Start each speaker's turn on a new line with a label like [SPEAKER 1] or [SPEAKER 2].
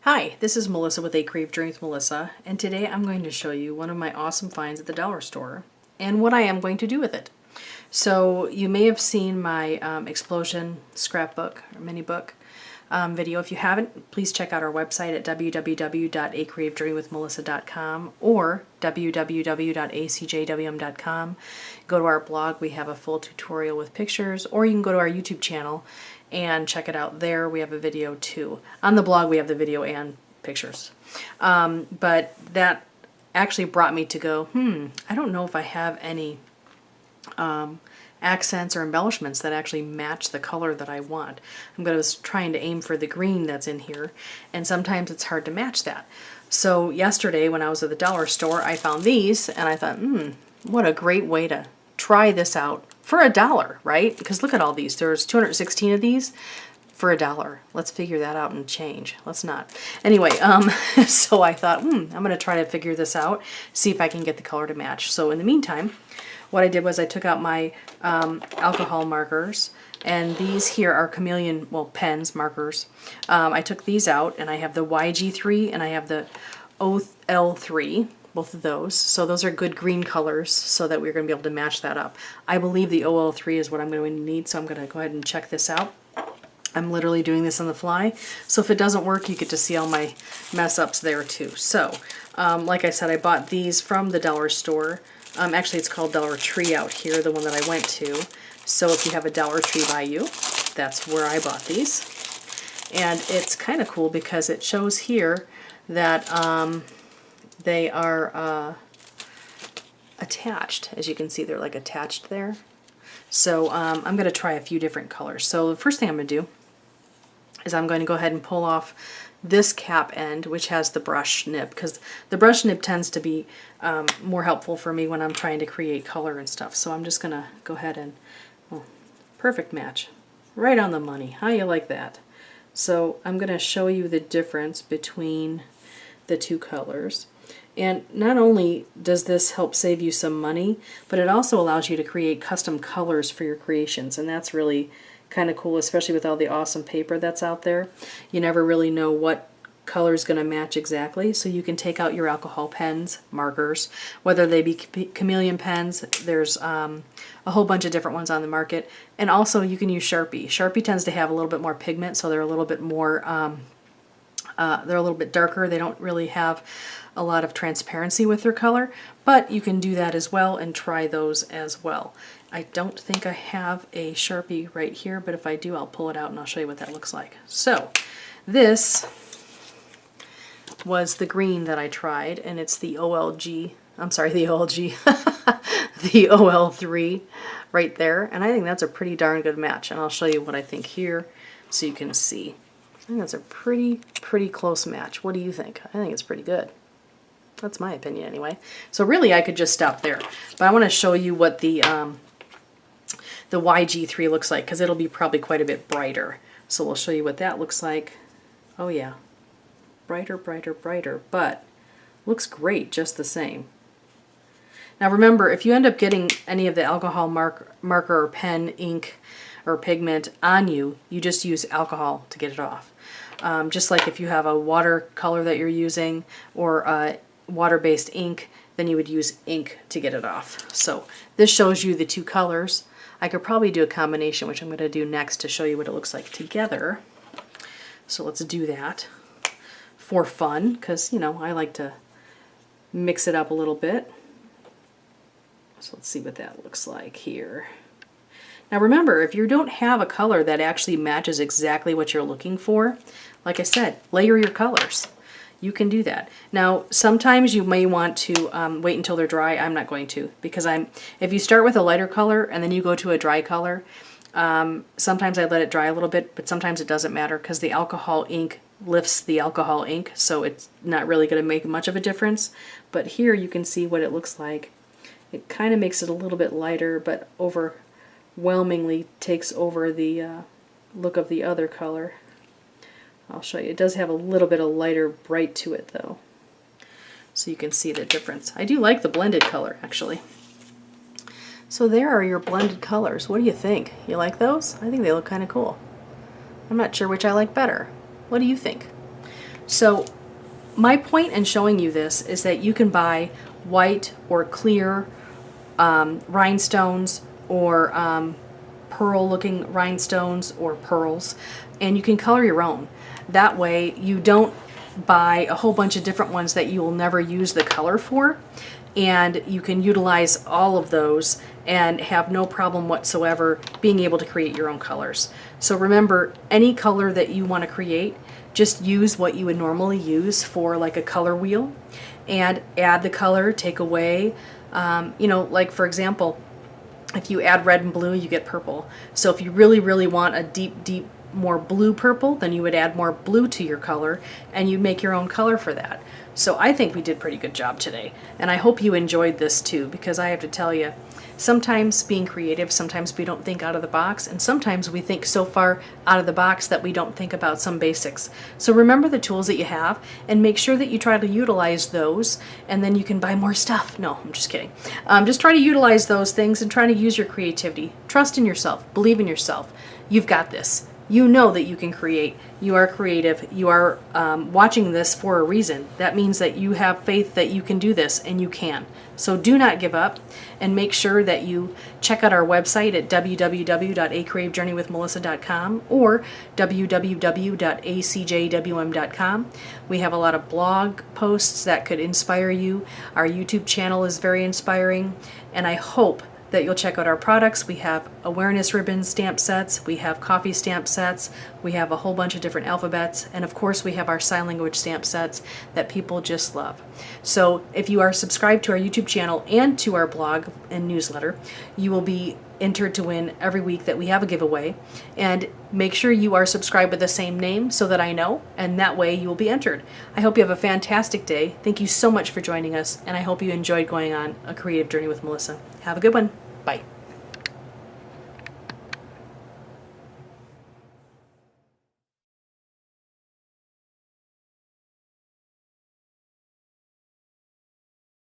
[SPEAKER 1] Hi, this is Melissa with A Creative Journey with Melissa, and today I'm going to show you one of my awesome finds at the dollar store and what I am going to do with it. So you may have seen my explosion scrapbook or mini book video. If you haven't, please check out our website at www.acreativejourneywithmelissa.com or www.acjwm.com. Go to our blog, we have a full tutorial with pictures, or you can go to our YouTube channel and check it out there. We have a video too. On the blog we have the video and pictures. But that actually brought me to go, I don't know if I have any accents or embellishments that actually match the color that I want. I'm going to trying to aim for the green that's in here, and sometimes it's hard to match that. So yesterday when I was at the dollar store, I found these and I thought, what a great way to try this out for $1, right? Because look at all these. There's 216 of these for $1. Let's figure that out and change. Let's not. Anyway, so I thought, I'm going to try to figure this out, see if I can get the color to match. So in the meantime, what I did was I took out my alcohol markers, and these here are chameleon, well, pens, markers. I took these out, and I have the YG3 and I have the OL3, both of those. So those are good green colors so that we're going to be able to match that up. I believe the OL3 is what I'm going to need, so I'm going to go ahead and check this out. I'm literally doing this on the fly, so if it doesn't work, you get to see all my mess ups there too. So, like I said, I bought these from the dollar store. Actually, it's called Dollar Tree out here, the one that I went to. So if you have a Dollar Tree by you, that's where I bought these. And it's kind of cool because it shows here that they are attached. As you can see, they're like attached there. So I'm going to try a few different colors. So the first thing I'm going to do is I'm going to go ahead and pull off this cap end, which has the brush nib, because the brush nib tends to be more helpful for me when I'm trying to create color and stuff. So I'm just going to go ahead and, perfect match. Right on the money. How you like that? So I'm going to show you the difference between the two colors. And not only does this help save you some money, but it also allows you to create custom colors for your creations, and that's really kind of cool, especially with all the awesome paper that's out there. You never really know what color is going to match exactly, so you can take out your alcohol pens, markers, whether they be chameleon pens. There's a whole bunch of different ones on the market, and also you can use Sharpie. Sharpie tends to have a little bit more pigment, so they're a little bit more they're a little bit darker. They don't really have a lot of transparency with their color, but you can do that as well and try those as well. I don't think I have a Sharpie right here, but if I do, I'll pull it out and I'll show you what that looks like. So this was the green that I tried, and it's the OLG, I'm sorry, the OLG, the OL3 right there, and I think that's a pretty darn good match, and I'll show you what I think here so you can see. I think that's a pretty close match. What do you think? I think it's pretty good. That's my opinion anyway. So really I could just stop there. But I want to show you what the YG3 looks like, because it'll be probably quite a bit brighter. So we'll show you what that looks like. Oh yeah. Brighter, brighter, brighter, but looks great just the same. Now remember, if you end up getting any of the alcohol marker or pen, ink, or pigment on you, you just use alcohol to get it off. Just like if you have a watercolor that you're using or water-based ink, then you would use ink to get it off. So this shows you the two colors. I could probably do a combination, which I'm going to do next to show you what it looks like together. So let's do that for fun, because you know I like to mix it up a little bit. So let's see what that looks like here. Now remember, if you don't have a color that actually matches exactly what you're looking for, like I said, layer your colors. You can do that. Now sometimes you may want to wait until they're dry. I'm not going to, because if you start with a lighter color and then you go to a dry color, sometimes I let it dry a little bit, but sometimes it doesn't matter because the alcohol ink lifts the alcohol ink, so it's not really going to make much of a difference. But here you can see what it looks like. It kind of makes it a little bit lighter, but overwhelmingly takes over the look of the other color. I'll show you. It does have a little bit of lighter bright to it though, so you can see the difference. I do like the blended color actually. So there are your blended colors. What do you think? You like those? I think they look kind of cool. I'm not sure which I like better. What do you think? So my point in showing you this is that you can buy white or clear rhinestones or pearl looking rhinestones or pearls, and you can color your own. That way you don't buy a whole bunch of different ones that you will never use the color for, and you can utilize all of those and have no problem whatsoever being able to create your own colors. So remember, any color that you want to create, just use what you would normally use for like a color wheel and add the color, take away, you know, like for example, if you add red and blue, you get purple. So if you really, really want a deep, more blue purple, then you would add more blue to your color and you'd make your own color for that. So I think we did a pretty good job today. And I hope you enjoyed this too, because I have to tell you, sometimes being creative, sometimes we don't think out of the box, and sometimes we think so far out of the box that we don't think about some basics. So remember the tools that you have and make sure that you try to utilize those, and then you can buy more stuff. No, I'm just kidding. Just try to utilize those things and try to use your creativity. Trust in yourself. Believe in yourself. You've got this. You know that you can create. You are creative. You are watching this for a reason. That means that you have faith that you can do this, and you can. So do not give up, and make sure that you check out our website at www.acreativejourneywithmelissa.com or www.acjwm.com. We have a lot of blog posts that could inspire you. Our YouTube channel is very inspiring, and I hope that you'll check out our products. We have awareness ribbon stamp sets, we have coffee stamp sets, we have a whole bunch of different alphabets, and of course we have our sign language stamp sets that people just love. So if you are subscribed to our YouTube channel and to our blog and newsletter, you will be entered to win every week that we have a giveaway. And make sure you are subscribed with the same name so that I know, and that way you will be entered. I hope you have a fantastic day. Thank you so much for joining us, and I hope you enjoyed going on a creative journey with Melissa. Have a good one. Bye.